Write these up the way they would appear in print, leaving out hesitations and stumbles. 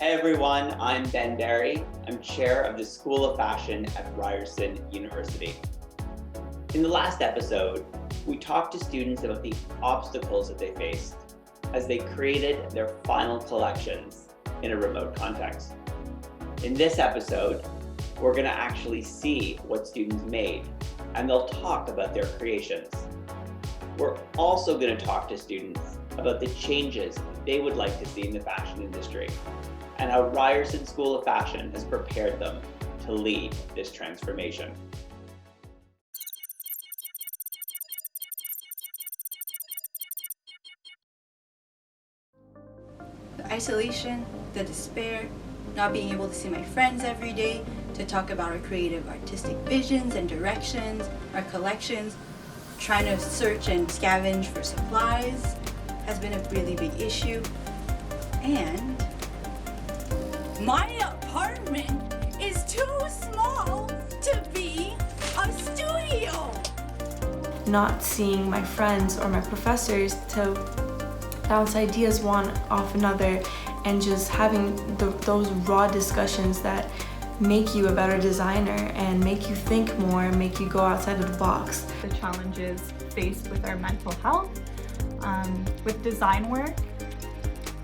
Hey everyone, I'm Ben Barry. I'm chair of the School of Fashion at Ryerson University. In the last episode, we talked to students about the obstacles that they faced as they created their final collections in a remote context. In this episode, we're going to actually see what students made, and they'll talk about their creations. We're also going to talk to students about the changes they would like to see in the fashion industry, and how Ryerson School of Fashion has prepared them to lead this transformation. The isolation, the despair, not being able to see my friends every day, to talk about our creative artistic visions and directions, our collections, trying to search and scavenge for supplies has been a really big issue. And my apartment is too small to be a studio. Not seeing my friends or my professors to bounce ideas one off another and just having those raw discussions that make you a better designer and make you think more and make you go outside of the box. The challenges faced with our mental health, with design work,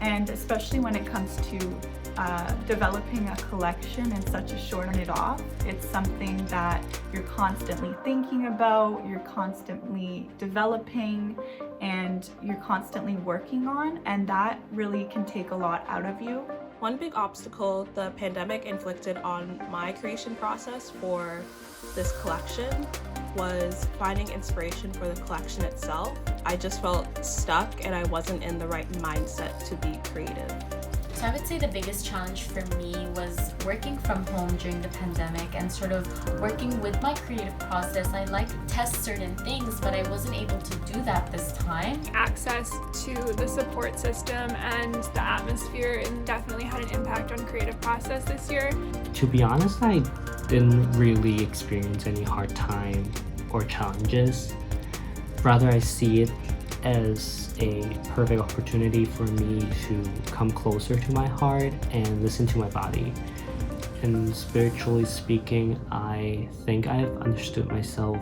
and especially when it comes to developing a collection in such a short minute off. It's something that you're constantly thinking about, you're constantly developing, and you're constantly working on, and that really can take a lot out of you. One big obstacle the pandemic inflicted on my creation process for this collection was finding inspiration for the collection itself. I just felt stuck and I wasn't in the right mindset to be creative. So I would say the biggest challenge for me was working from home during the pandemic and sort of working with my creative process. I like to test certain things, but I wasn't able to do that this time. Access to the support system and the atmosphere definitely had an impact on creative process this year. To be honest, I didn't really experience any hard time or challenges. Rather, I see it as a perfect opportunity for me to come closer to my heart and listen to my body. And spiritually speaking, I think I've understood myself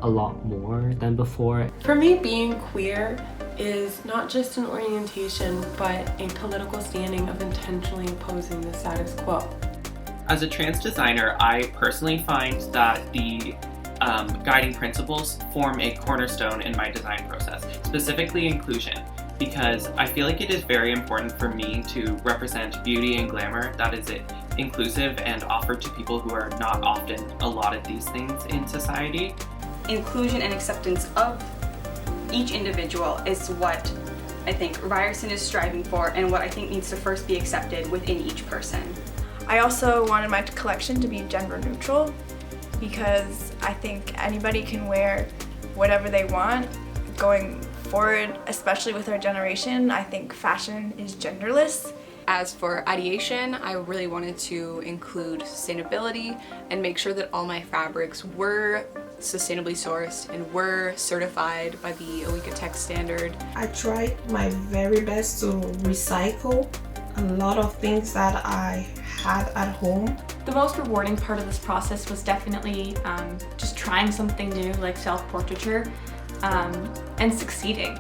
a lot more than before. For me, being queer is not just an orientation, but a political standing of intentionally opposing the status quo. As a trans designer, I personally find that the guiding principles form a cornerstone in my design process, specifically inclusion, because I feel like it is very important for me to represent beauty and glamour that is inclusive and offered to people who are not often allotted these things in society. Inclusion and acceptance of each individual is what I think Ryerson is striving for and what I think needs to first be accepted within each person. I also wanted my collection to be gender neutral because I think anybody can wear whatever they want. Going forward, especially with our generation, I think fashion is genderless. As for ideation, I really wanted to include sustainability and make sure that all my fabrics were sustainably sourced and were certified by the Oecotech standard. I tried my very best to recycle a lot of things that I had at home. The most rewarding part of this process was definitely just trying something new like self-portraiture and succeeding.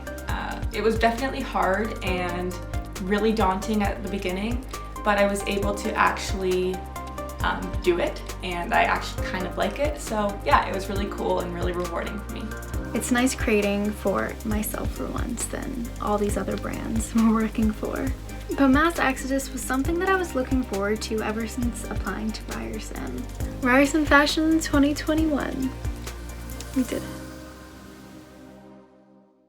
It was definitely hard and really daunting at the beginning, but I was able to actually do it, and I actually kind of like it. So yeah, it was really cool and really rewarding for me. It's nice creating for myself for once than all these other brands we're working for. But mass exodus was something that I was looking forward to ever since applying to Ryerson. Ryerson Fashion 2021. We did it.